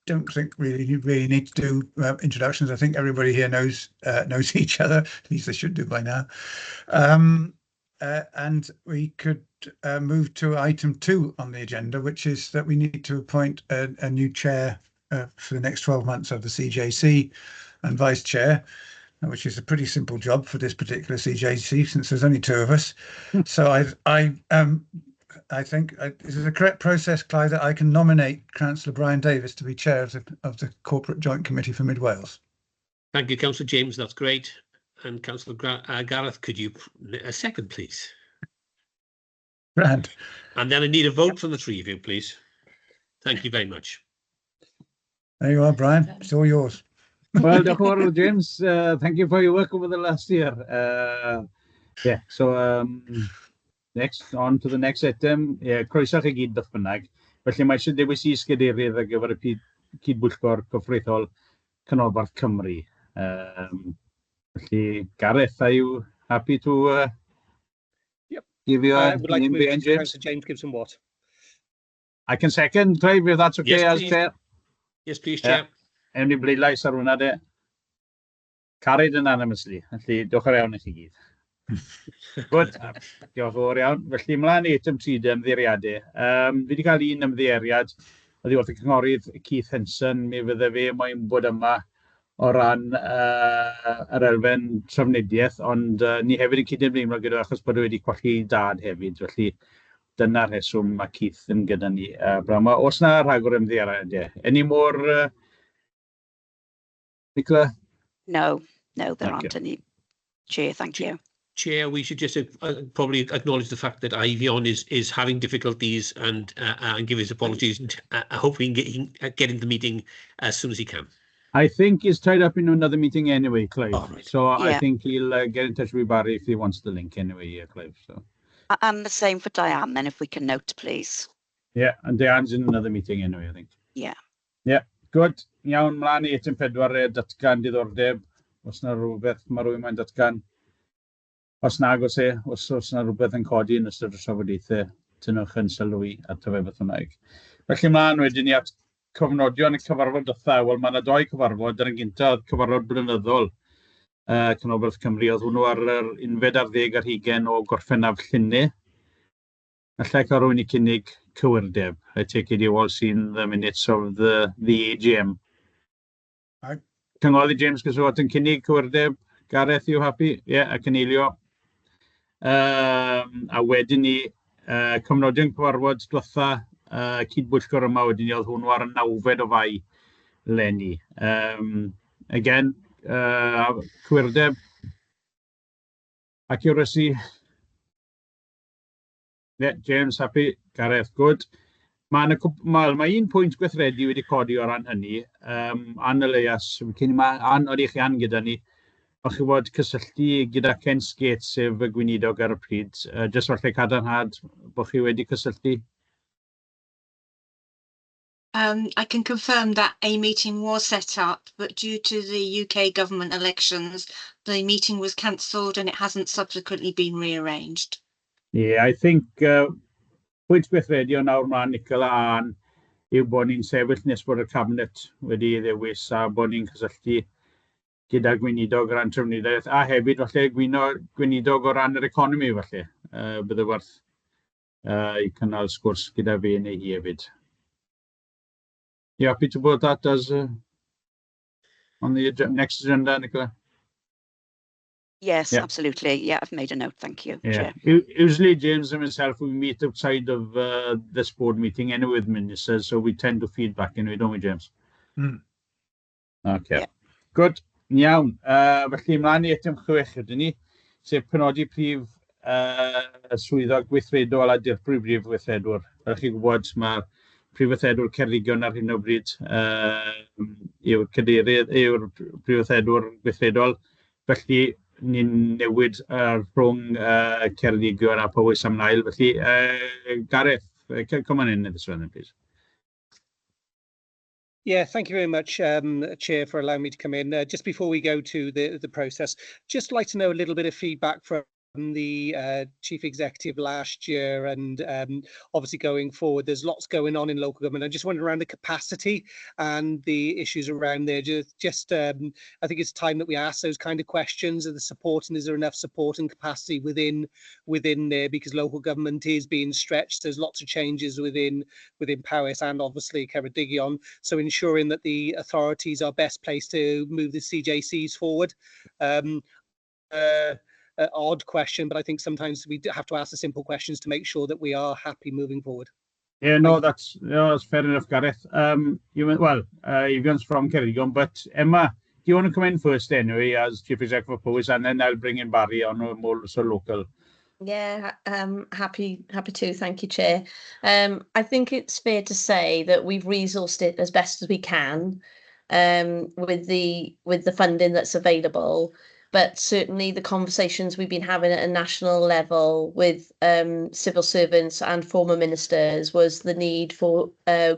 don't think really need to do introductions. I think everybody here knows each other. At least they should do by now. And we could move to item 2 on the agenda, which is that we need to appoint a new chair for the next 12 months of the CJC and vice chair, which is a pretty simple job for this particular CJC since there's only 2 of us. So I think this is a correct process, Clive, that I can nominate Councillor Brian Davis to be chair of the Corporate Joint Committee for Mid Wales. Thank you, Councillor James. That's great. And Councillor Gareth, could you a second, please? Grand. And then I need a vote from the 3 of you, please. Thank you very much. There you are, Brian. It's all yours. Well, Dr. James, thank you for your work over the last year. Yeah, so next, on to the next item. Yeah, croeso chi gyd beth bynnag. Felly mae eisiau dewis i sgedeirydd ar gyfer y cydbwyllgor gyfreithiol Canolbarth Cymru. Felly, Gareth, are you happy to give you I would like to move to Councillor James Gibson-Watt. I can second, Clive, if that's okay, Yes, as please. chair. Yes, please, Chair. Ewn ni bleidlais ar hwnna, de. Carried anonymously. Felly, diolch ar iawn i chi gyd. Good. Diolch yn fawr iawn. Felly, ymlaen i item 3 ymddeiriadau. Fi wedi cael un ymddeiriad oddi wrth y cynghorydd Keith Henson. Mi fydde fe moyn bod yma o ran yr elfen trafnidiaeth, ond ni hefyd yn cydymdeimlo gyda achos bod wedi colli dad hefyd. Felly, dyna'r rheswm mae Keith yn gyda ni. Oes na rhagor ymddeiriadau? Any more, Nicola? No, there aren't any. Chair, thank you. Chair, we should just probably acknowledge the fact that Ivion is having difficulties and give his apologies. And hopefully he can get into the meeting as soon as he can. I think he's tied up in another meeting anyway, Clive. Oh, right. So Yeah. I think he'll get in touch with Barry if he wants the link anyway, yeah, Clive. So. And the same for Diane, then, if we can note, please. Yeah, and Diane's in another meeting anyway, I think. Yeah. Yeah, good. Iawn, mlaen i item 4, datgan diddordeb. Os na rhywbeth mae rhywun mae'n datgan. Os nag os na rhywbeth yn codi yn ystod y trafodaethau, tynwch yn sylwi at y beth hwnnaig. Felly mlaen wedyn ni at cofnodion y cyfarfod dotha. Wel, mae yna 2 cyfarfod. Yr yn gyntaf, cyfarfod blynyddol Canolbarth Cymru. Oedd hwnnw ar yr 11 o Gorffennaf Llynnu. Allai cael rhywun i cynnig cywirdeb. I take it you all seen the minutes of the AGM. Aye. Cynghorydd James Gyswat yn cynnig cywirdeb. Gareth, you happy? Yeah, ac yn eilio. A wedyn ni, cofnodion cyfarfod dwetha cydbwyllgor yma wedyn ni, oedd hwnnw ar y 9 o Fai leni. Again, cywirdeb. Accuracy. Yeah, James, happy. Gareth, good. Mae un pwynt gweithredu wedi codi o ran hynny. Ann Elias, Ann, oeddi chi Ann gyda ni. O'ch chi fod cysylltu gyda Ken Skates, sef y gweinidog ar y pryd. Jyst falle cadarnhad bod chi wedi cysylltu. I can confirm that a meeting was set up, but due to the UK government elections, the meeting was cancelled and it hasn't subsequently been rearranged. Yeah, I think pwynt gweithredu o nawr mlaen Nicola Ann yw bod ni'n sefyll nes bod y cabinet wedi ddewis a bod ni'n cysylltu gyda gweinidog o ran trafnidiaeth a hefyd falle gweinidog o ran yr economi falle. Bydde werth i cynnal sgwrs gyda fe neu hi hefyd. You happy to put that as on the next agenda, Nicola? Yes, Yeah. absolutely. Yeah, I've made a note. Thank you, Yeah. Chair. Usually James and myself, we meet outside of this board meeting anyway with ministers, so we tend to feed back anyway, don't we, James? Mm. Okay. Yeah. Good. Iawn. Felly, ymlaen i item 6 ydyn ni, sef penodi prif swyddog gweithredol a dirprwy brif gweithredwr. Fel chi'n gwybod, mae prif gweithredwr Ceredigion ar hyn o bryd yw'r cadeirydd, yw'r prif gweithredwr gweithredol. Felly, ni'n newid rhwng Ceredigion a Powys am Nail. Felly, Gareth, come on in this one, please. Yeah, thank you very much, Chair, for allowing me to come in. Just before we go to the process, just like to know a little bit of feedback from the chief executive last year, and obviously going forward there's lots going on in local government. I just wondered around the capacity and the issues around there. I think it's time that we ask those kind of questions of the support, and is there enough support and capacity within there, because local government is being stretched. There's lots of changes within Powys and obviously Ceredigion, so ensuring that the authorities are best placed to move the CJCs forward. Odd question, but I think sometimes we have to ask the simple questions to make sure that we are happy moving forward. Yeah, no, that's fair enough, Gareth. Evian's from Ceredigion, but Emma, do you want to come in first anyway as Chief Executive of Powys, and then I'll bring in Barry on a more so local. Yeah, happy to. Thank you, Chair. I think it's fair to say that we've resourced it as best as we can with the funding that's available. But certainly the conversations we've been having at a national level with civil servants and former ministers was the need for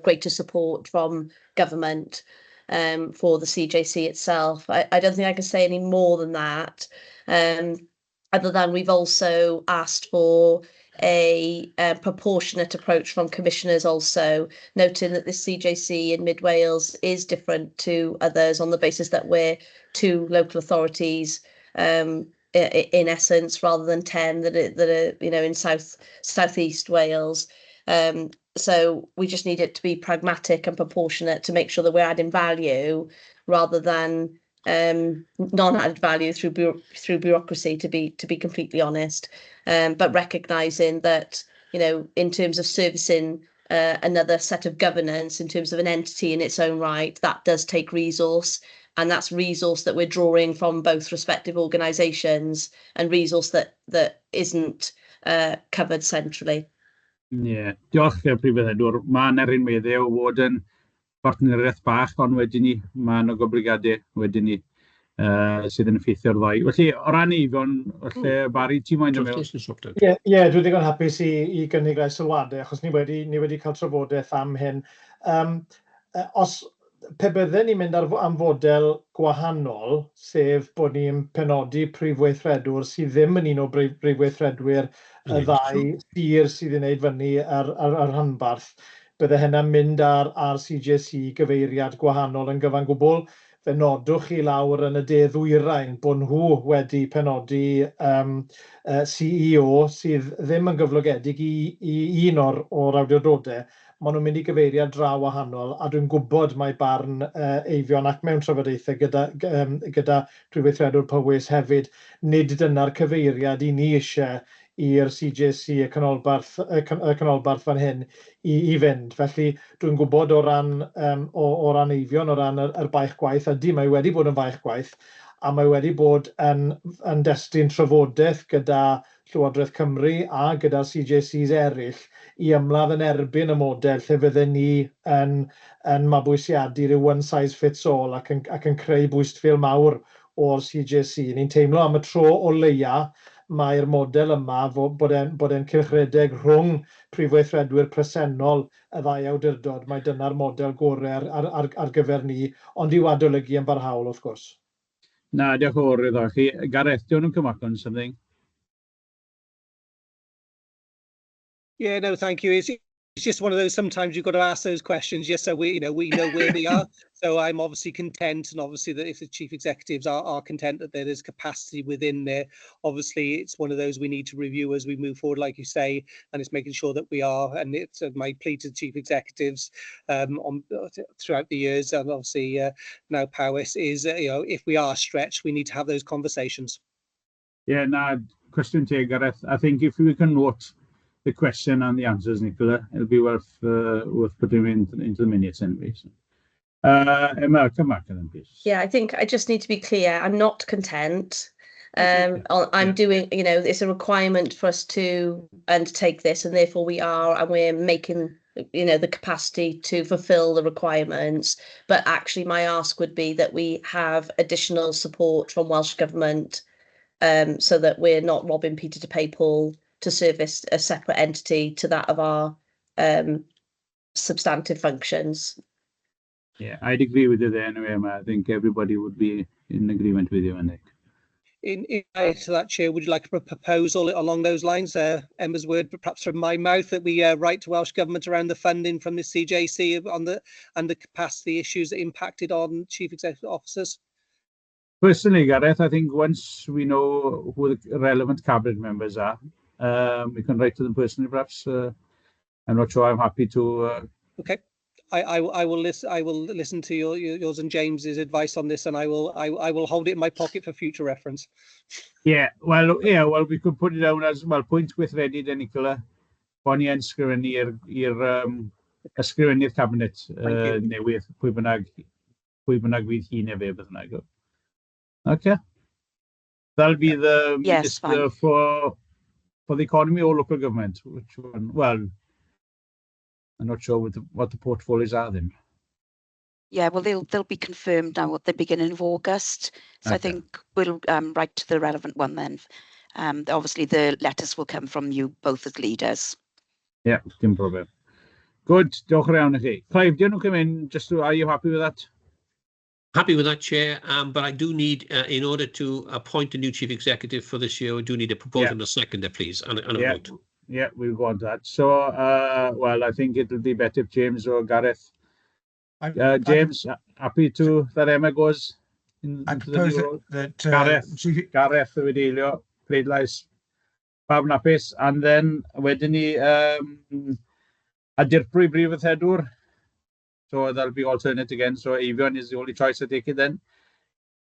greater support from government for the CJC itself. I don't think I can say any more than that, other than we've also asked for a proportionate approach from commissioners also, noting that the CJC in Mid Wales is different to others on the basis that we're 2 local authorities in essence, rather than 10 that are in southeast Wales. So we just need it to be pragmatic and proportionate to make sure that we're adding value rather than non-added value through bureaucracy, to be completely honest, but recognizing that in terms of servicing another set of governance in terms of an entity in its own right, that does take resource, and that's resource that we're drawing from both respective organisations and resource that isn't covered centrally. Yeah, diolch Prif Weithredwr. Mae yna rhan meddwl o fod yn partneriaeth bach, ond wedyn ni, mae yna goblygiadau wedyn ni sydd yn effeithio'r ddau. Felly, o ran Evion, felly, Barry, ti'n moyn ymwneud? Ie, dwi'n digon hapus i gynnig rai sylwadau, achos ni wedi cael trafodaeth am hyn. Os pe bydden ni'n mynd am fodel gwahanol, sef bod ni'n penodi prif weithredwr sydd ddim yn un o brif weithredwyr y ddau sir sydd yn gwneud fyny ar rhanbarth, bydde hynna'n mynd ar CJC gyfeiriad gwahanol yn gyfan gwbl. Fe nodwch chi lawr yn y De Ddwyrain bod nhw wedi penodi CEO sydd ddim yn gyflogedig i un o'r awdurdodau. Maen nhw'n mynd i gyfeiriad draw wahanol, a dwi'n gwybod mae barn Eifion ac mewn trafodaethau gyda Prif Weithredwr Powys hefyd, nid dyna'r cyfeiriad i ni eisiau i'r CJC y canolbarth fan hyn i fynd. Felly dwi'n gwybod o ran Eifion, o ran yr baich gwaith, ydy mae wedi bod yn baich gwaith, a mae wedi bod yn destun trafodaeth gyda Llywodraeth Cymru a gyda'r CJCs eraill i ymladd yn erbyn y model lle fydden ni yn mabwysiadu rhyw one size fits all ac yn creu bwystfil mawr o'r CJC. Ni'n teimlo am y tro o leia mae'r model yma bod e'n cylchredeg rhwng prif weithredwyr presennol y ddau awdurdod. Mae dyna'r model gorau ar gyfer ni, ond i'w adolygu yn barhaol, wrth gwrs. Na, diolch o fawr iddo chi. Gareth, do you want to come back on something? Yeah, no, thank you. It's just one of those, sometimes you've got to ask those questions just so we know where they are. So I'm obviously content, and obviously that if the chief executives are content that there is capacity within there, obviously it's one of those we need to review as we move forward, like you say, and it's making sure that we are, and it's my plea to the chief executives throughout the years, and obviously now Powys is, if we are stretched, we need to have those conversations. Yeah, na, question to you, Gareth. I think if we can note the question and the answers, Nicola, it'll be worth putting into the minutes anyway. So. Emma, come back to them, please. Yeah, I think I just need to be clear. I'm not content. I'm doing, it's a requirement for us to undertake this, and therefore we're making, the capacity to fulfil the requirements. But actually, my ask would be that we have additional support from Welsh Government, so that we're not robbing Peter to pay Paul to service a separate entity to that of our substantive functions. Yeah, I'd agree with you there anyway, Emma. I think everybody would be in agreement with you on that. in to that, Chair, would you like a proposal along those lines? Emma's word, but perhaps from my mouth, that we write to Welsh Government around the funding from the CJC on the capacity issues that impacted on Chief Executive Officers? Personally, Gareth, I think once we know who the relevant cabinet members are, we can write to them personally, perhaps. I'm not sure. I'm happy to. Okay. I will listen to yours and James's advice on this, and I will hold it in my pocket for future reference. Yeah, well, we could put it down as well. Pwynt gweithredu de Nicola, bo ni yn sgrifennu ysgrifennu'r cabinet newydd, pwy bynnag fydd hi neu fe bydd bynnag. Okay. That'll be the Minister for the Economy or Local Government. Which one? Well, I'm not sure what the portfolios are then. Yeah, well, they'll be confirmed now at the beginning of August. So okay. I think we'll write to the relevant one then. Obviously, the letters will come from you both as leaders. Yeah, no problem. Good. Diolch yn fawr i chi. Clive, do you want to come in? Are you happy with that? Happy with that, Chair, but I do need, in order to appoint a new Chief Executive for this year, I do need a proposal and a seconder, please, and a vote. Yeah, we'll go on to that. So, well, I think it'll be better if James or Gareth. James, happy to that Emma goes I propose that Gareth wedi eilio, pleidlais pawb yn hapus, and then wedyn ni a dirprwy brif weithredwr. So that'll be alternate again. So Evian is the only choice I take it then.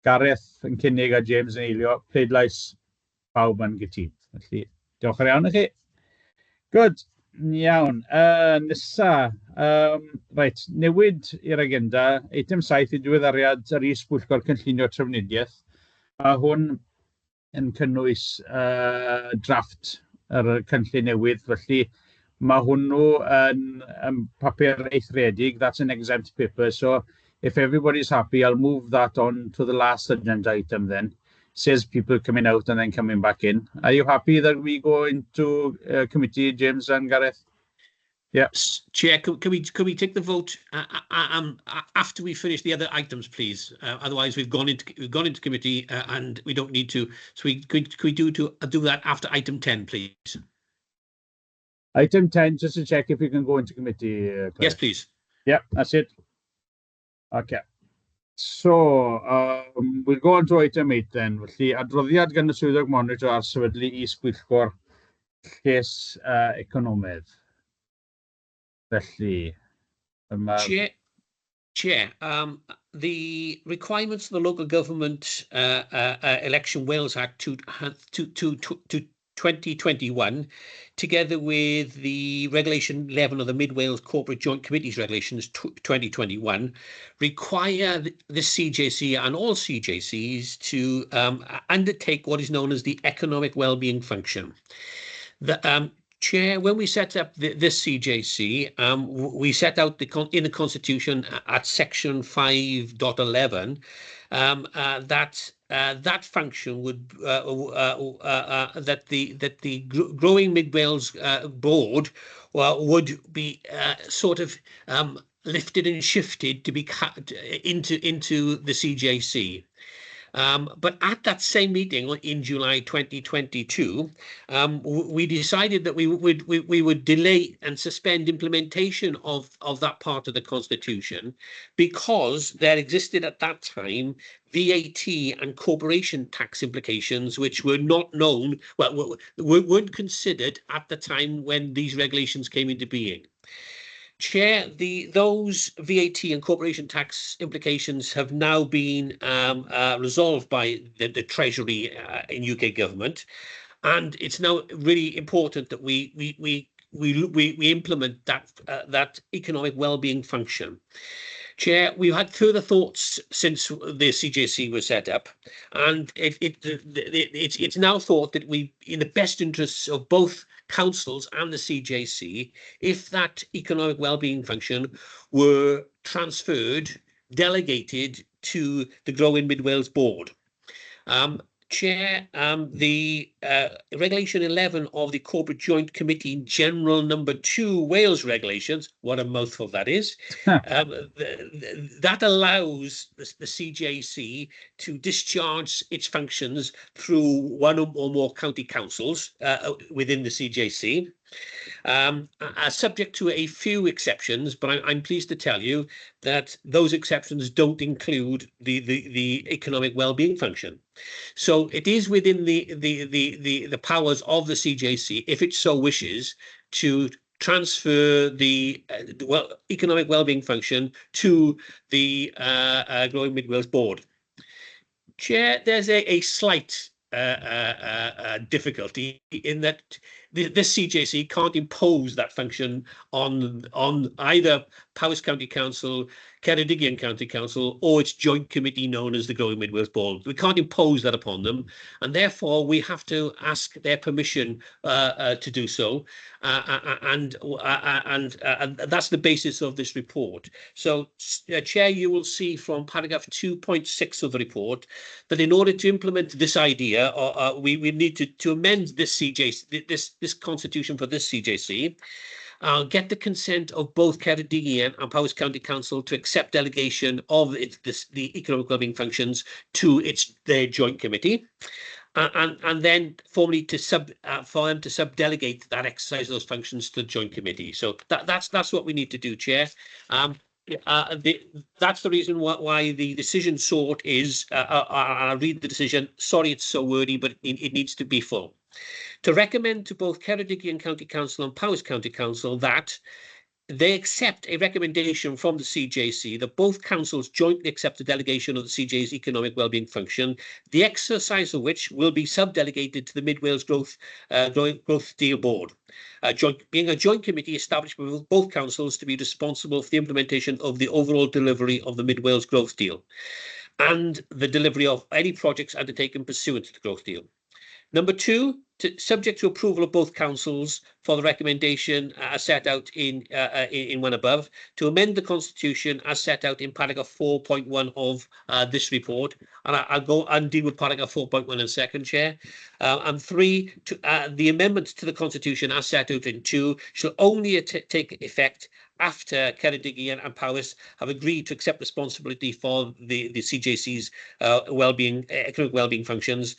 Gareth yn cynnig a James yn eilio, pleidlais pawb yn gytid. Felly, diolch yn iawn i chi. Good. Iawn. Nesa. Right. Newid i'r agenda. Eitem 7 i diweddariad yr is-bwyllgor cynllunio trafnidiaeth. Mae hwn yn cynnwys drafft yr cynllun newydd. Felly, mae hwnnw yn papur eithriedig. That's an exempt paper. So if everybody's happy, I'll move that on to the last agenda item then. Says people coming out and then coming back in. Are you happy that we go into committee, James and Gareth? Yeah. Chair, can we take the vote after we finish the other items, please? Otherwise, we've gone into committee and we don't need to. So could we do that after item 10, please? Item 10, just to check if we can go into committee. Yes, please. Yeah, that's it. Okay. So, we'll go on to item 8 then. Felly, adroddiad gan y swyddog monitor ar sefydlu is-bwyllgor lles economaidd. Felly, Chair, the requirements of the Local Government Election Wales Act 2021, together with the Regulation 11 of the Mid Wales Corporate Joint Committees Regulations 2021, require the CJC and all CJCs to undertake what is known as the economic wellbeing function. The Chair, when we set up this CJC, we set out in the Constitution at section 5.11 that function would that the Growing Mid Wales board would be sort of lifted and shifted to be cut into the CJC. But at that same meeting in July 2022, we decided that we would delay and suspend implementation of that part of the Constitution because there existed at that time VAT and corporation tax implications which were not known, well, weren't considered at the time when these regulations came into being. Chair, those VAT and corporation tax implications have now been resolved by the Treasury in UK government, and it's now really important that we implement that economic well-being function. Chair, we've had further thoughts since the CJC was set up, and it's now thought that we, in the best interests of both councils and the CJC, if that economic wellbeing function were transferred, delegated to the Growing Mid Wales board. Chair, the Regulation 11 of the Corporate Joint Committee General Number 2 Wales Regulations, what a mouthful that is, that allows the CJC to discharge its functions through one or more county councils within the CJC. Subject to a few exceptions, but I'm pleased to tell you that those exceptions don't include the economic well-being function. So it is within the powers of the CJC, if it so wishes, to transfer the economic well-being function to the Growing Mid Wales Board. Chair, there's a slight difficulty in that this CJC can't impose that function on either Powys County Council, Ceredigion County Council, or its joint committee known as the Growing Mid Wales Board. We can't impose that upon them, and therefore we have to ask their permission to do so, and that's the basis of this report. So, Chair, you will see from paragraph 2.6 of the report that in order to implement this idea, we need to amend this CJC, this constitution for this CJC, get the consent of both Ceredigion and Powys County Council to accept delegation of the economic wellbeing functions to their joint committee, and then formally for them to sub-delegate that exercise of those functions to the joint committee. So that's what we need to do, Chair. That's the reason why the decision sought is, I'll read the decision. Sorry, it's so wordy, but it needs to be full. To recommend to both Ceredigion County Council and Powys County Council that they accept a recommendation from the CJC that both councils jointly accept a delegation of the CJ's economic wellbeing function, the exercise of which will be sub-delegated to the Mid Wales Growth Deal Board, being a joint committee established by both councils to be responsible for the implementation of the overall delivery of the Mid Wales Growth Deal and the delivery of any projects undertaken pursuant to the Growth Deal. Number 2, subject to approval of both councils for the recommendation as set out in one above, to amend the constitution as set out in paragraph 4.1 of this report. And I'll go and deal with paragraph 4.1 in a second, Chair. And 3, the amendments to the constitution as set out in 2 shall only take effect after Ceredigion and Powys have agreed to accept responsibility for the CJC's economic wellbeing functions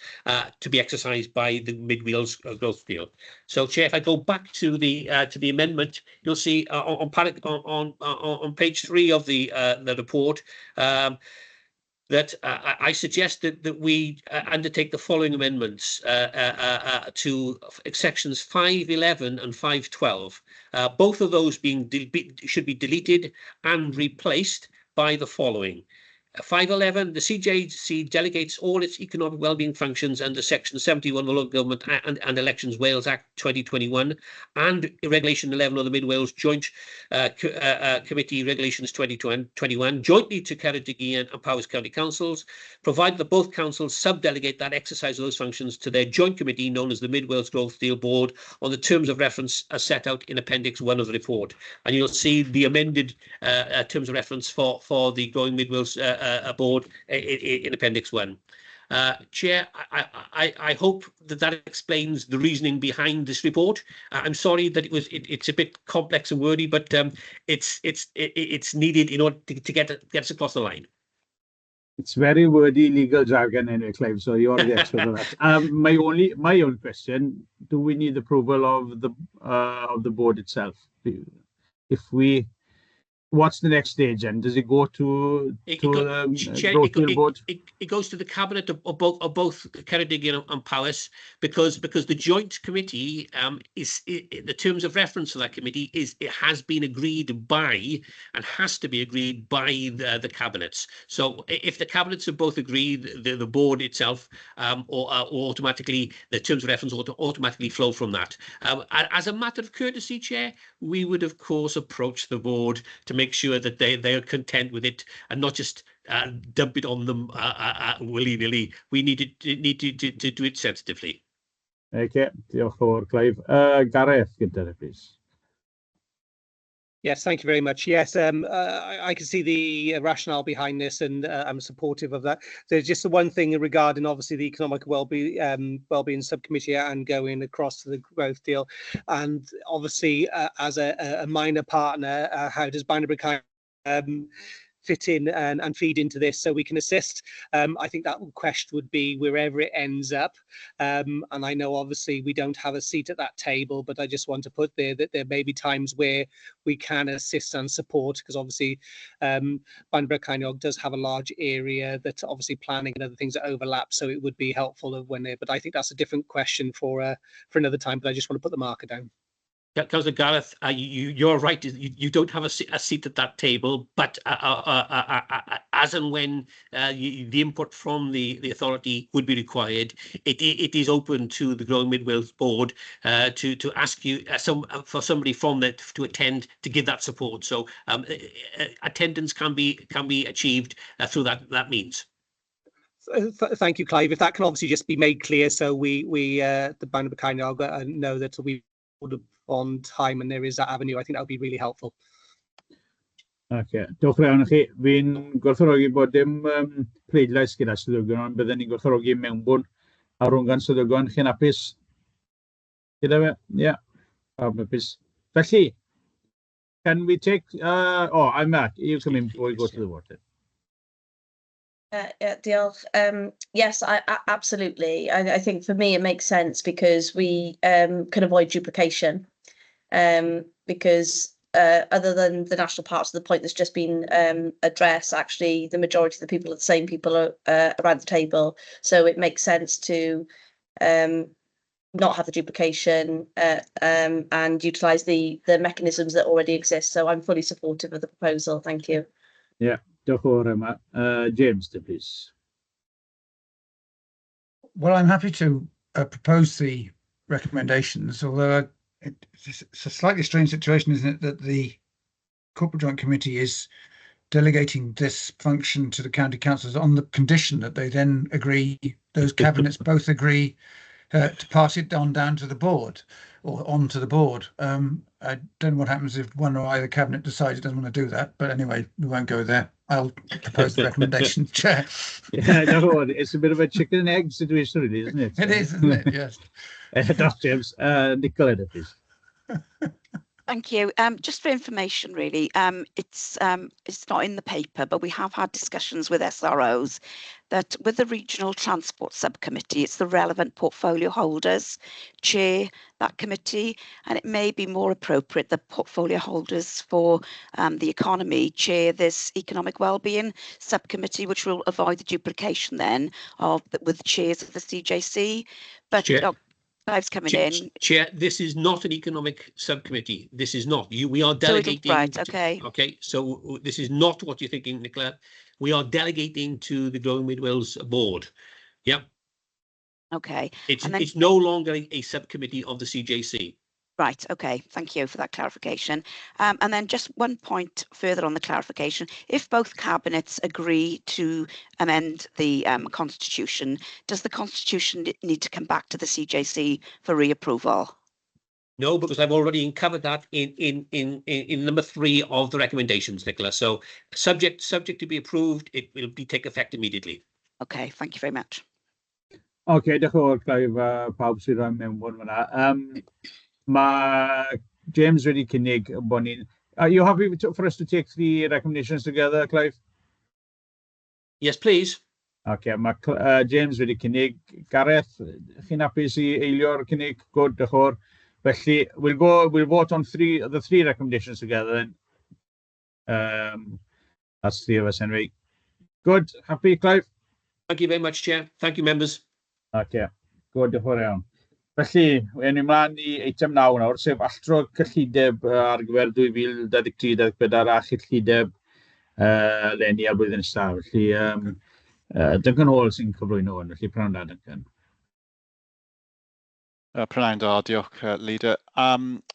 to be exercised by the Mid Wales Growth Deal. So, Chair, if I go back to the amendment, you'll see on page 3 of the report that I suggested that we undertake the following amendments to sections 5.11 and 5.12. Both of those should be deleted and replaced by the following. 5.11, the CJC delegates all its economic wellbeing functions under Section 71 of the Local Government and Elections Wales Act 2021 and Regulation 11 of the Mid Wales Joint Committee Regulations 2021 jointly to Ceredigion and Powys County Councils, provided that both councils sub-delegate that exercise of those functions to their joint committee known as the Mid Wales Growth Deal Board on the terms of reference as set out in Appendix 1 of the report. And you'll see the amended terms of reference for the Growing Mid Wales Board in Appendix 1. Chair, I hope that explains the reasoning behind this report. I'm sorry that it's a bit complex and wordy, but it's needed in order to get us across the line. It's very wordy legal jargon anyway, Clive, so you're the expert on that. My own question, do we need approval of the board itself? What's the next stage, and does it go to the board? It goes to the cabinet of both Ceredigion and Powys, because the joint committee the terms of reference for that committee it has been agreed by and has to be agreed by the cabinets. So if the cabinets have both agreed, the board itself or automatically the terms of reference automatically flow from that. As a matter of courtesy, Chair, we would of course approach the board to make sure that they are content with it and not just dump it on them willy-nilly. We need to do it sensitively. Okay, diolch yn fawr, Clive. Gareth, gyda, please. Yes, thank you very much. Yes, I can see the rationale behind this, and I'm supportive of that. There's just the one thing regarding, obviously, the economic well-being subcommittee and going across to the growth deal, and obviously, as a minor partner, how does Banner fit in and feed into this so we can assist? I think that question would be wherever it ends up. And I know obviously we don't have a seat at that table, but I just want to put there that there may be times where we can assist and support, because obviously Banbury Ceiniog does have a large area that obviously planning and other things that overlap, so it would be helpful of when there, but I think that's a different question for another time, but I just want to put the marker down. Yeah, Councillor Gareth, you're right. You don't have a seat at that table, but as and when the input from the authority would be required, it is open to the Growing Mid Wales board to ask you for somebody from that to attend to give that support. So attendance can be achieved through that means. Thank you, Clive. If that can obviously just be made clear, so we the Banbury Ceiniog know that we would on time and there is that avenue, I think that would be really helpful. Okay, diolch yn fawr i chi. Fi'n gwerthfawrogi bod dim pleidlais gyda swyddogion, ond byddwn ni'n gwerthfawrogi mewnbwn a rhwng gan swyddogion. Chi'n hapus gyda fe? Ie, pawb hapus. Felly, can we take... I'm Matt. You come in before we go to the vote. Yeah, diolch. Yes, I absolutely. I think for me it makes sense because we can avoid duplication. Because other than the national parks, the point that's just been addressed, actually the majority of the people are the same people around the table. So it makes sense to not have the duplication and utilise the mechanisms that already exist. So I'm fully supportive of the proposal. Thank you. Yeah. James, please. Well, I'm happy to propose the recommendations, although it's a slightly strange situation, isn't it, that the Corporate Joint Committee is delegating this function to the county councils on the condition that they then agree, those cabinets both agree to pass it on down to the board or on to the board. I don't know what happens if one or either cabinet decides it doesn't want to do that, but anyway, we won't go there. I'll propose the recommendation, Chair. Yeah, no, it's a bit of a chicken and egg situation, really, isn't it? It is, isn't it? Yes. That's James. Nicola, please. Thank you. Just for information, really, it's not in the paper, but we have had discussions with SROs that with the Regional Transport Subcommittee, it's the relevant portfolio holders chair that committee, and it may be more appropriate that portfolio holders for the economy chair this economic wellbeing subcommittee, which will avoid the duplication then with the chairs of the CJC. But Clive's coming in. Chair, this is not an economic subcommittee. This is not. We are delegating. Right, okay. Okay, so this is not what you're thinking, Nicola. We are delegating to the Growing Mid Wales board. Yeah. Okay. It's no longer a subcommittee of the CJC. Right, okay, thank you for that clarification. And then just one point further on the clarification. If both cabinets agree to amend the constitution, does the constitution need to come back to the CJC for reapproval? No, because I've already covered that in number 3 of the recommendations, Nicola. So subject to be approved, it will take effect immediately. Okay, thank you very much. Okay, diolch yn fawr, Clive, pawb sydd yn mewnbwn fyna. Mae James wedi cynnig bod ni'n... Are you happy for us to take the recommendations together, Clive? Yes, please. Okay, mae James wedi cynnig. Gareth, chi'n hapus I eilio'r cynnig? Good, diolch yn fawr. Felly, we'll vote on the three recommendations together then. That's 3 of us anyway. Good, happy, Clive? Thank you very much, Chair. Thank you, members. Okay, good, diolch yn fawr iawn. Felly, ewn ni mlaen I eitem 9 nawr, sef alltro cyllideb ar gyfer 2023-2024 a chyllideb leni ar blwyddyn nesaf. Felly, Duncan Hall sy'n cyflwyno hwn, felly prynawn da, Duncan. Prynawn da, diolch, Leader.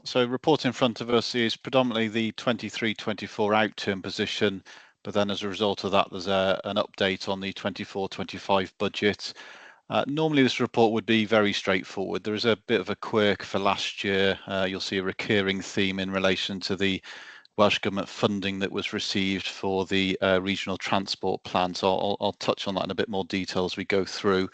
So, report in front of us is predominantly the 23-24 out-term position, but then as a result of that, there's an update on the 24-25 budget. Normally this report would be very straightforward. There is a bit of a quirk for last year. You'll see a recurring theme in relation to the Welsh Government funding that was received for the regional transport plan. So I'll touch on that in a bit more detail as we go through.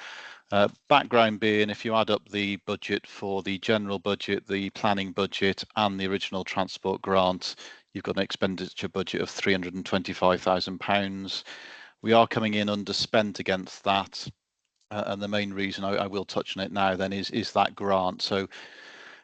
Background being, if you add up the budget for the general budget, the planning budget and the original transport grant, you've got an expenditure budget of £325,000. We are coming in underspent against that. And the main reason I will touch on it now then is that grant. So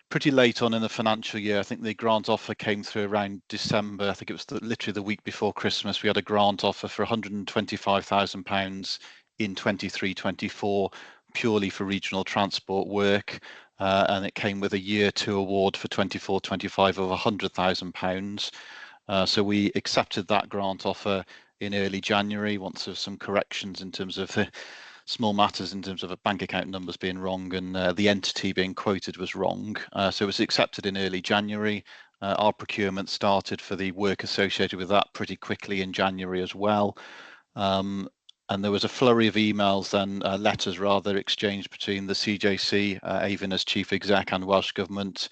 pretty late on in the financial year, I think the grant offer came through around December. I think it was literally the week before Christmas. We had a grant offer for £125,000 in 23-24 purely for regional transport work, and it came with a year 2 award for 24-25 of £100,000. So we accepted that grant offer in early January once there was some corrections in terms of small matters in terms of a bank account numbers being wrong and the entity being quoted was wrong. So it was accepted in early January. Our procurement started for the work associated with that pretty quickly in January as well. And there was a flurry of emails and letters rather exchanged between the CJC, Avon as Chief Exec, and Welsh Government.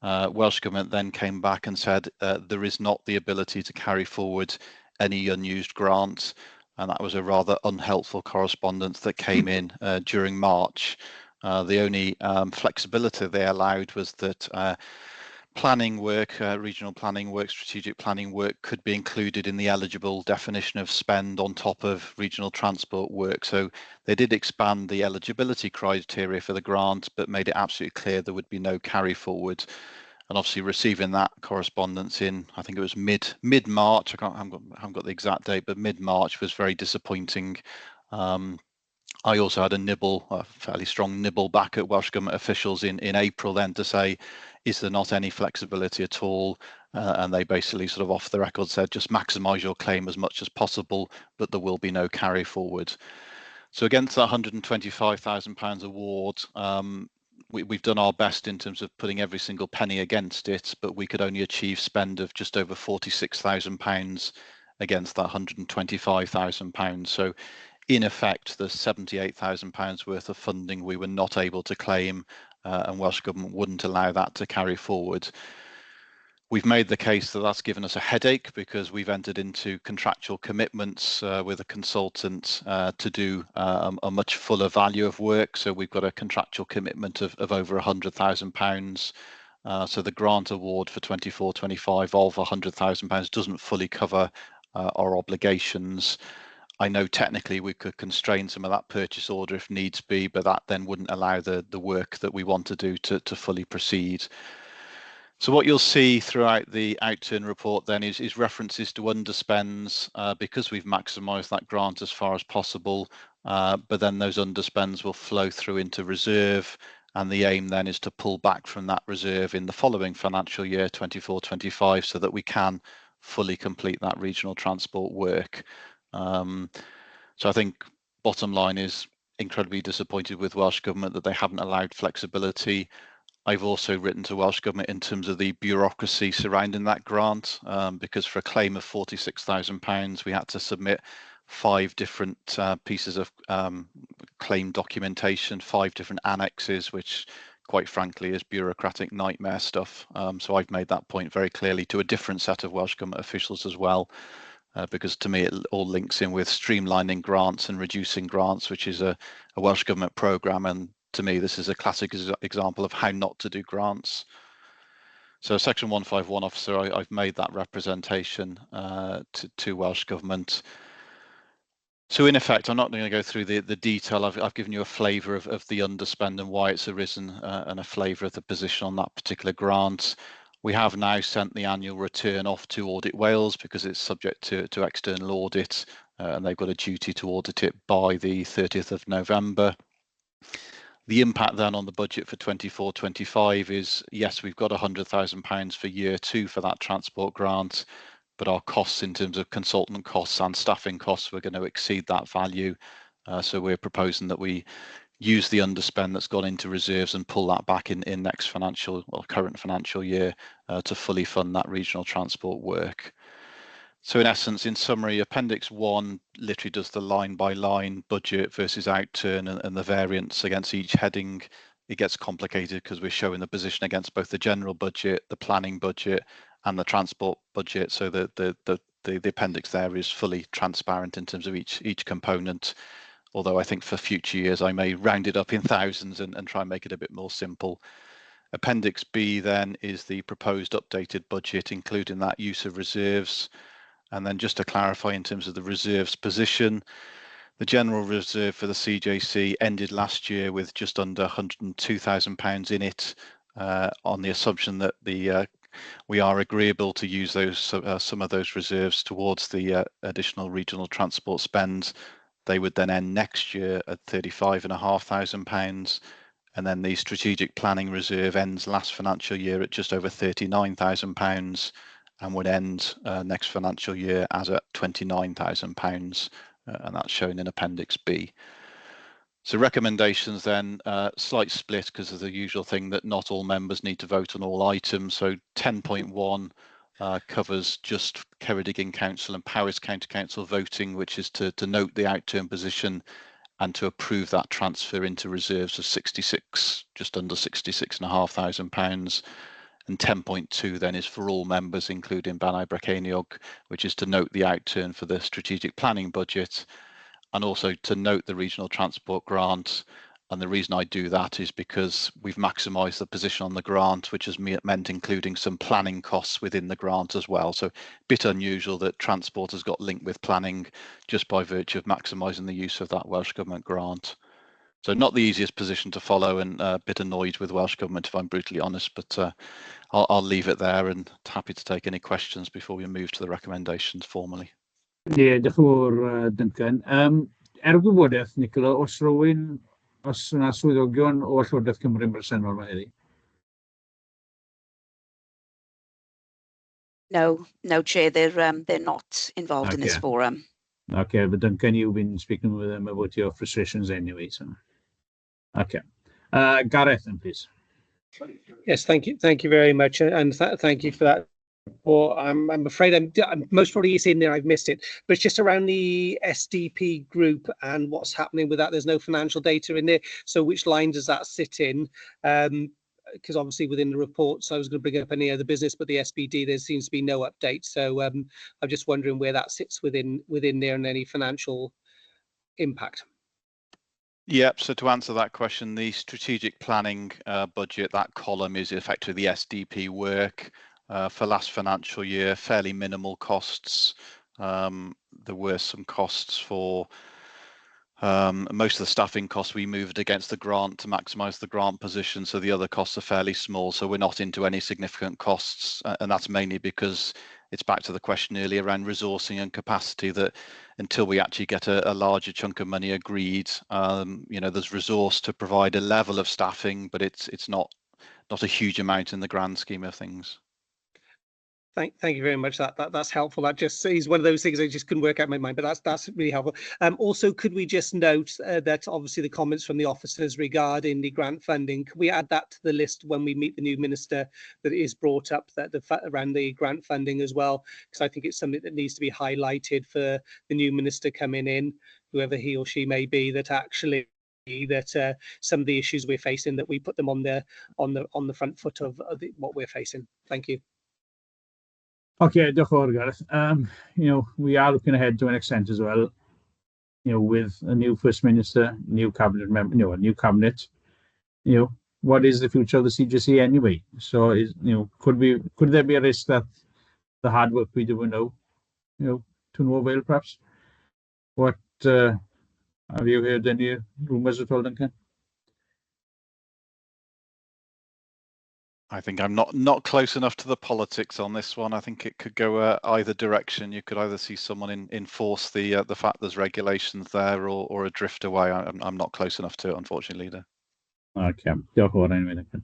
Welsh Government then came back and said there is not the ability to carry forward any unused grants. And that was a rather unhelpful correspondence that came in during March. The only flexibility they allowed was that planning work, regional planning work, strategic planning work could be included in the eligible definition of spend on top of regional transport work. So they did expand the eligibility criteria for the grant, but made it absolutely clear there would be no carry forward. And obviously receiving that correspondence in, I think it was mid-March, I haven't got the exact date, but mid-March was very disappointing. I also had a fairly strong nibble back at Welsh Government officials in April then to say, is there not any flexibility at all? And they basically sort of off the record said, just maximise your claim as much as possible, but there will be no carry forward. So against that £125,000 award, we've done our best in terms of putting every single penny against it, but we could only achieve spend of just over £46,000 against that £125,000. So in effect, the £78,000 worth of funding we were not able to claim, and Welsh Government wouldn't allow that to carry forward. We've made the case that that's given us a headache because we've entered into contractual commitments with a consultant to do a much fuller value of work. So we've got a contractual commitment of over £100,000. So the grant award for 24-25 of £100,000 doesn't fully cover our obligations. I know technically we could constrain some of that purchase order if needs be, but that then wouldn't allow the work that we want to do to fully proceed. So what you'll see throughout the outturn report then is references to underspends because we've maximised that grant as far as possible, but then those underspends will flow through into reserve, and the aim then is to pull back from that reserve in the following financial year 24-25 so that we can fully complete that regional transport work. So I think bottom line is incredibly disappointed with Welsh Government that they haven't allowed flexibility. I've also written to Welsh Government in terms of the bureaucracy surrounding that grant, because for a claim of £46,000, we had to submit 5 different pieces of claim documentation, 5 different annexes, which quite frankly is bureaucratic nightmare stuff. So I've made that point very clearly to a different set of Welsh Government officials as well, because to me it all links in with streamlining grants and reducing grants, which is a Welsh Government programme, and to me this is a classic example of how not to do grants. So Section 151 officer, I've made that representation to Welsh Government. So in effect, I'm not going to go through the detail. I've given you a flavour of the underspend and why it's arisen, and a flavour of the position on that particular grant. We have now sent the annual return off to Audit Wales because it's subject to external audit, and they've got a duty to audit it by the 30th of November. The impact then on the budget for 24-25 is, yes, we've got £100,000 for year 2 for that transport grant, but our costs in terms of consultant costs and staffing costs, we're going to exceed that value. So we're proposing that we use the underspend that's gone into reserves and pull that back in next current financial year to fully fund that regional transport work. So in essence, in summary, Appendix 1 literally does the line-by-line budget versus outturn and the variance against each heading. It gets complicated because we're showing the position against both the general budget, the planning budget, and the transport budget. So the appendix there is fully transparent in terms of each component. Although I think for future years I may round it up in thousands and try and make it a bit more simple. Appendix B then is the proposed updated budget, including that use of reserves. And then just to clarify in terms of the reserves position, the general reserve for the CJC ended last year with just under £102,000 in it, on the assumption that we are agreeable to use those some of those reserves towards the additional regional transport spend. They would then end next year at £35,500, and then the strategic planning reserve ends last financial year at just over £39,000 and would end next financial year as at £29,000, and that's shown in Appendix B. So recommendations then, slight split because of the usual thing that not all members need to vote on all items. So 10.1 covers just Ceredigion Council and Powys County Council voting, which is to note the outturn position and to approve that transfer into reserves of just under £66,500. And 10.2 then is for all members, including Banau Brycheiniog, which is to note the outturn for the strategic planning budget, and also to note the regional transport grant. And the reason I do that is because we've maximised the position on the grant, which has meant including some planning costs within the grant as well. So a bit unusual that transport has got linked with planning just by virtue of maximising the use of that Welsh Government grant. So not the easiest position to follow, and a bit annoyed with Welsh Government, if I'm brutally honest, but I'll leave it there and happy to take any questions before we move to the recommendations formally. Ie, diolch yn fawr, Duncan. Gwybodaeth, Nicola, os yna swyddogion o Llywodraeth Cymru'n bresennol yma heddi? No, Chair, they're not involved in this forum. Okay, but Duncan, you've been speaking with them about your frustrations anyway, so. Okay. Gareth, then, please. Yes, thank you very much, and thank you for that. Or I'm afraid I'm most probably it's in there. I've missed it, but it's just around the SDP group and what's happening with that. There's no financial data in there, so which line does that sit in? Because obviously within the reports, I was going to bring up any other business, but the SBD there seems to be no update. So I'm just wondering where that sits within there and any financial impact. Yep, so to answer that question, the strategic planning budget, that column is effectively the SDP work. For last financial year, fairly minimal costs. There were some costs for most of the staffing costs we moved against the grant to maximise the grant position, so the other costs are fairly small, so we're not into any significant costs, and that's mainly because it's back to the question earlier around resourcing and capacity, that until we actually get a larger chunk of money agreed, there's resource to provide a level of staffing, but it's not a huge amount in the grand scheme of things. Thank you very much. That's helpful. That just is one of those things I just couldn't work out in my mind, but that's really helpful. Also, could we just note that obviously the comments from the officers regarding the grant funding, could we add that to the list when we meet the new minister, that it is brought up that around the grant funding as well? Because I think it's something that needs to be highlighted for the new minister coming in, whoever he or she may be, that actually that some of the issues we're facing, that we put them on the front foot of what we're facing. Thank you. Okay, diolch yn fawr, Gareth. We are looking ahead to an extent as well, with a new First Minister, new cabinet member, a new cabinet. What is the future of the CJC anyway? So, could there be a risk that the hard work we do now, to no avail, perhaps? What have you heard any rumours at all, Duncan? I think I'm not close enough to the politics on this one. I think it could go either direction. You could either see someone enforce the fact there's regulations there, or a drift away. I'm not close enough to it, unfortunately, Leader. Okay, diolch yn fawr anyway, Duncan.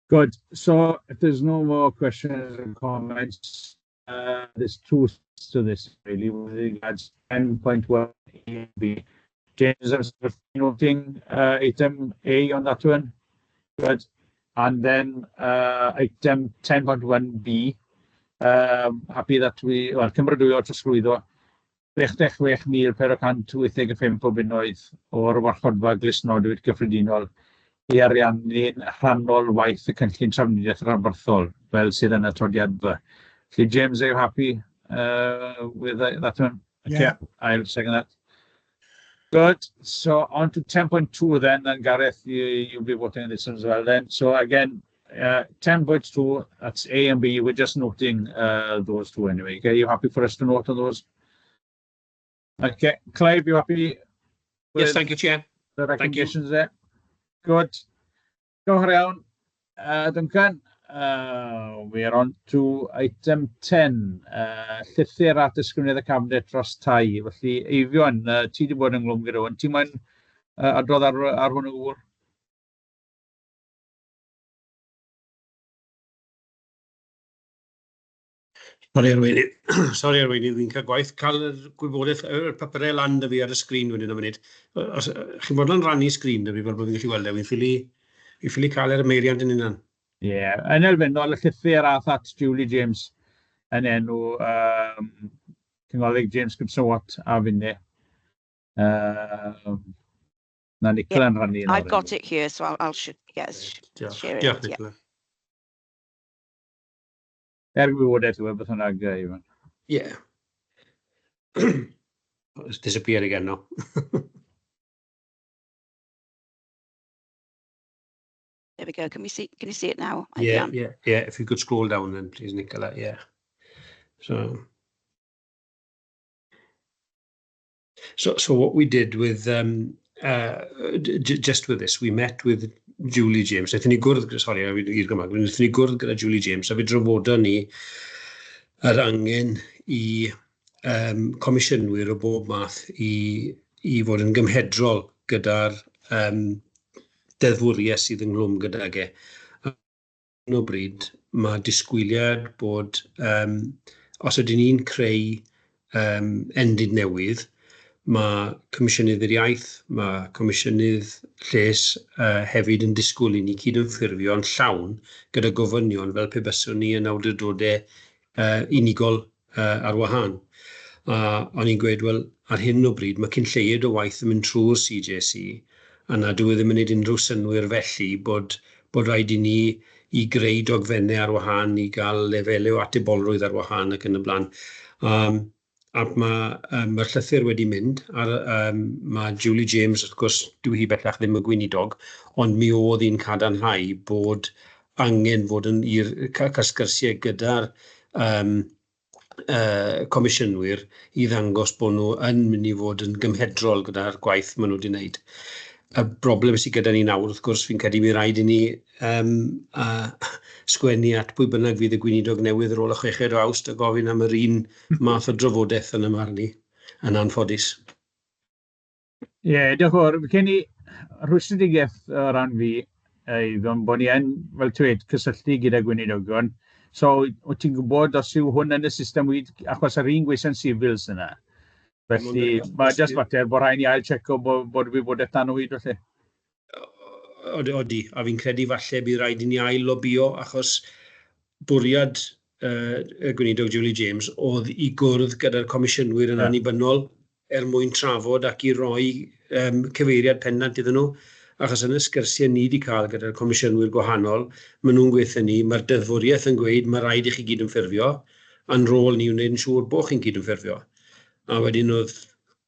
Good. So if there's no more questions and comments, there's two to this really with regards 10.1 A and B. James, noting item A on that one. Good. And then item 10.1B, happy that cymrydwyo trosglwyddo 66,485 o bunnoedd o'r warchodfa glusnodwyd gyffredinol i ariannu'n rhannol waith y cynllun trafnidiaeth rhanbarthol fel sydd yn atodiad fy. So James, are you happy with that one? Okay, Yeah. I'll second that. Good. So on to 10.2 then, and Gareth, you'll be voting on this as well then. So again, 10.2, that's A and B. We're just noting those two anyway. Okay, you happy for us to note on those? Okay, Clive, you happy? Yes, thank you, Chair. The recommendations there. Good. Go around. Duncan, we are on to item 10. Llythyr at ysgrifennydd y cabinet dros tai. Felly, Eifion, ti wedi bod yn glwm gyda hwn. Ti'n mynd adrodd ar hwn o gwbl? Sori Arweinydd, fi'n cael gwaith cael yr gwybodaeth, yr papurau lan da fi ar y sgrin wedyn am munud. Os chi'n bod yn rannu sgrin da fi fel bod fi'n gallu weld e, fi'n ffili cael yr ymeiriant yn unan. Ie, yn elfennol y llythyr ath at Julie James yn enw cynghorydd James Gibson-Watt a finne. Na Nicola yn rannu. I've got it here, so I'll share it. Diolch, Nicola. Gwybodaeth yw e, beth hwnna Iwan. Yeah. It's disappeared again now. There we go. Can you see it now? Yeah. If you could scroll down then, please, Nicola. Yeah. So what we did with just with this, we met with Julie James. Naethon ni gwrdd gyda Julie James, a fi drafodon ni yr angen i comisiynwyr o bob math i fod yn gymhedrol gyda'r deddfwriaeth sydd yn glwm gydag e. Yn o bryd, mae disgwyliad bod, os ydyn ni'n creu endid newydd, mae Comisiynydd yr Iaith, mae Comisiynydd Lles hefyd yn disgwyl i ni cydymffurfio'n llawn gyda gofynion fel pe byswn ni yn awdurdodau unigol ar wahân. O'n i'n gweud, wel, ar hyn o bryd, mae cynlleied o waith yn mynd trwy'r CJC, a nad yw e ddim yn gwneud unrhyw synwyr felly bod rhaid i ni i greu dogfennau ar wahân, i gael lefelau o atebolrwydd ar wahân ac yn y blaen. A mae'r llythyr wedi mynd, mae Julie James, wrth gwrs, dyw hi bellach ddim y gweinidog, ond mi oedd hi'n cadarnhau bod angen fod yn cael sgyrsiau gyda'r comisiynwyr i ddangos bod nhw yn mynd i fod yn gymhedrol gyda'r gwaith maen nhw wedi wneud. Y broblem sydd gyda ni nawr, wrth gwrs, fi'n credu mi raid i ni sgwennu at pwy bynnag fydd y gweinidog newydd ar ôl y 6 o Awst a gofyn am yr un math o drafodaeth yn y marn ni, yn anffodus. Ie, diolch yn fawr. Cyn i rhwystredigaeth o ran fi, bod ni yn, fel ti'n cysylltu gyda gweinidogion. So, wyt ti'n gwybod os yw hwn yn y system wyd, achos yr un gweithio'n civils yna. Felly, mae jyst fater bod rhaid ni ail-checo bod fi bod eithaf nhw hyd felly. Odi, a fi'n credu falle bydd rhaid i ni ail-lobio achos bwriad y gweinidog Julie James oedd i gwrdd gyda'r comisiynwyr yn annibynnol mwyn trafod ac i roi cyfeiriad pendant iddyn nhw. Achos yn y sgyrsiau ni wedi cael gyda'r comisiynwyr gwahanol, maen nhw'n gweithio ni, mae'r deddfwriaeth yn gweud mae rhaid i chi gyd yn ffurfio, a'n rôl ni wneud yn siŵr bod chi'n gyd yn ffurfio. A wedyn oedd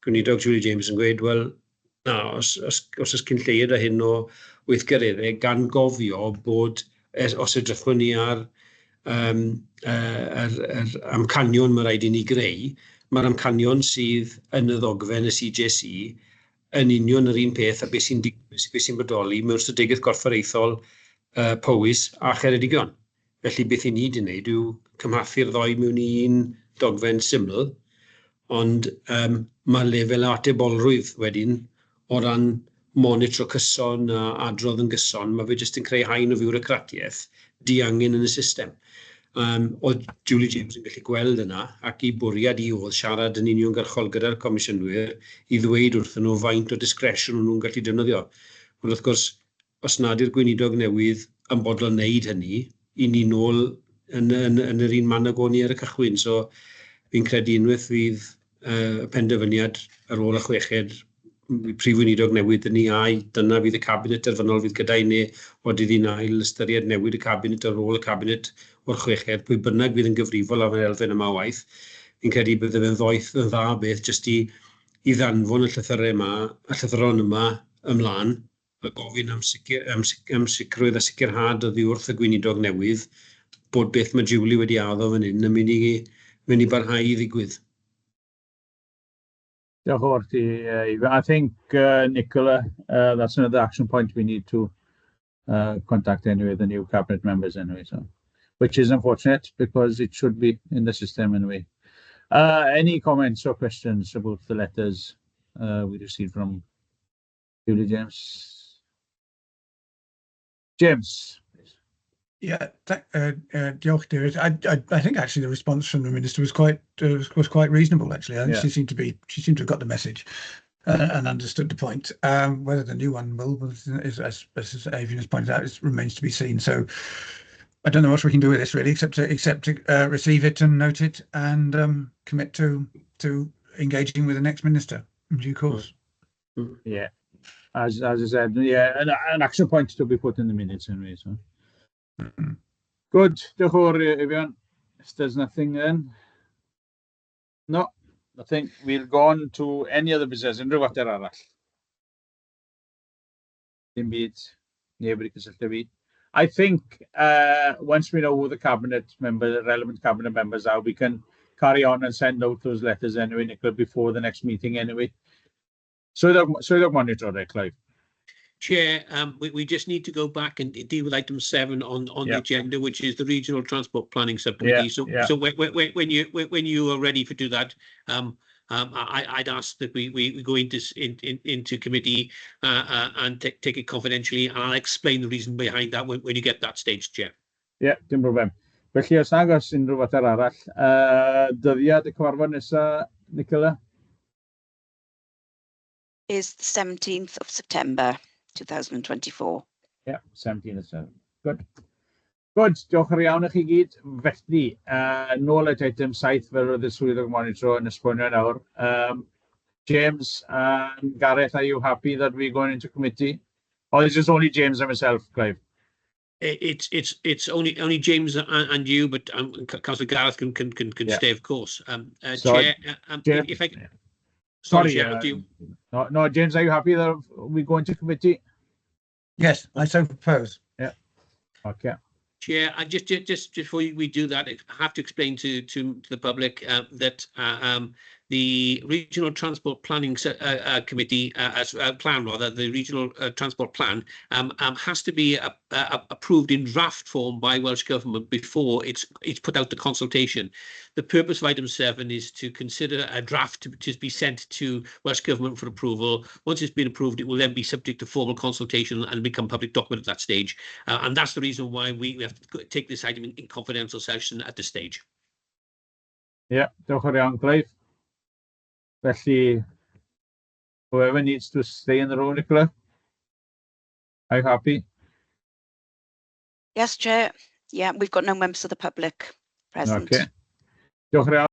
gweinidog Julie James yn gweud, wel, na, os oes cynlleied a hyn o weithgareddau, gan gofio bod, os edrychwn ni ar amcanion mae rhaid i ni greu, mae'r amcanion sydd yn y ddogfen y CJC yn union yr un peth a beth sy'n bodoli mewn strategaeth corfforaethol Powys a Cheredigion. Felly beth i ni wedi gwneud yw cymhathu'r ddoi mewn un dogfen syml, ond mae lefel o atebolrwydd wedyn o ran monitro cyson a adrodd yn gyson, mae fe jyst yn creu haen o fiwrocratiaeth diangen yn y system. Oedd Julie James yn gallu gweld yna ac i bwriad i oedd siarad yn uniongyrchol gyda'r comisiynwyr i ddweud wrthyn nhw faint o discretion o'n nhw'n gallu defnyddio. Ond wrth gwrs, os nad yw'r gweinidog newydd yn bodlon wneud hynny, i ni nôl yn yr un man ag o'n i ar y cychwyn. So fi'n credu unwaith fydd y penderfyniad ar ôl y 6 prif weinidog newydd yn ni ai, dyna fydd y cabinet derfynol fydd gyda'i neu oed idd hi'n ail ystyried newid y cabinet ar ôl y cabinet o'r chweched, pwy bynnag fydd yn gyfrifol am yr elfen yma o waith. Fi'n credu bydde fe'n ddoeth yn dda beth jyst i ddanfon y llythyron yma ymlaen, a gofyn am sicrwydd a sicrhad oddi wrth y gweinidog newydd bod beth mae Julie wedi addo fan hyn yn mynd i barhau i ddigwydd. Diolch o'r ti, I think, Nicola, that's another action point we need to contact anyway, the new cabinet members anyway, so, which is unfortunate because it should be in the system anyway. Any comments or questions about the letters we received from Julie James? James. Yeah, diolch, David. I think actually the response from the minister was quite reasonable. Actually, I think she seemed to have got the message and understood the point. Whether the new one will, as Avian has pointed out, it remains to be seen. So I don't know what we can do with this really, except to receive it and note it and commit to engaging with the next minister in due course. Yeah, as I said, yeah, an action point to be put in the minutes anyway. So. Good. Diolch o'r Efion. If there's nothing then. No, nothing. We'll go on to any other business. Unrhyw fater arall. Dim byd. Neb wedi cysylltu fi. I think once we know who the relevant cabinet members are, we can carry on and send out those letters anyway, Nicola, before the next meeting anyway. Swyddog monitor, Clive. Chair, we just need to go back and deal with item 7 on the agenda, which is the Regional Transport Planning Subcommittee. So when you are ready to do that, I'd ask that we go into committee and take it confidentially, and I'll explain the reason behind that when you get that stage, Chair. Yeah, dim problem. Felly os nag oes unrhyw fater arall, dyddiad y cyfarfod nesa, Nicola? Is the 17th of September 2024. Yeah, 17th of September. Good. Good, diolch yn iawn i chi gyd. Felly, nôl at item 7 fel oedd y swyddog monitor yn esbonio nawr. James and Gareth, are you happy that we're going into committee? Or is it only James and myself, Clive? It's only James and you, but Councillor Gareth can stay, of course. Chair, if I can. Sorry, Chair, no, James, are you happy that we go into committee? Yes, I so propose. Yeah. Okay. Chair, just before we do that, I have to explain to the public that the Regional Transport Planning Committee, the Regional Transport Plan, has to be approved in draft form by Welsh Government before it's put out to consultation. The purpose of item 7 is to consider a draft to be sent to Welsh Government for approval. Once it's been approved, it will then be subject to formal consultation and become public document at that stage. And that's the reason why we have to take this item in confidential session at this stage. Yeah, diolch yn iawn, Clive. Felly, whoever needs to stay in the room, Nicola? Are you happy? Yes, Chair. Yeah, we've got no members of the public present. Okay. Diolch yn iawn.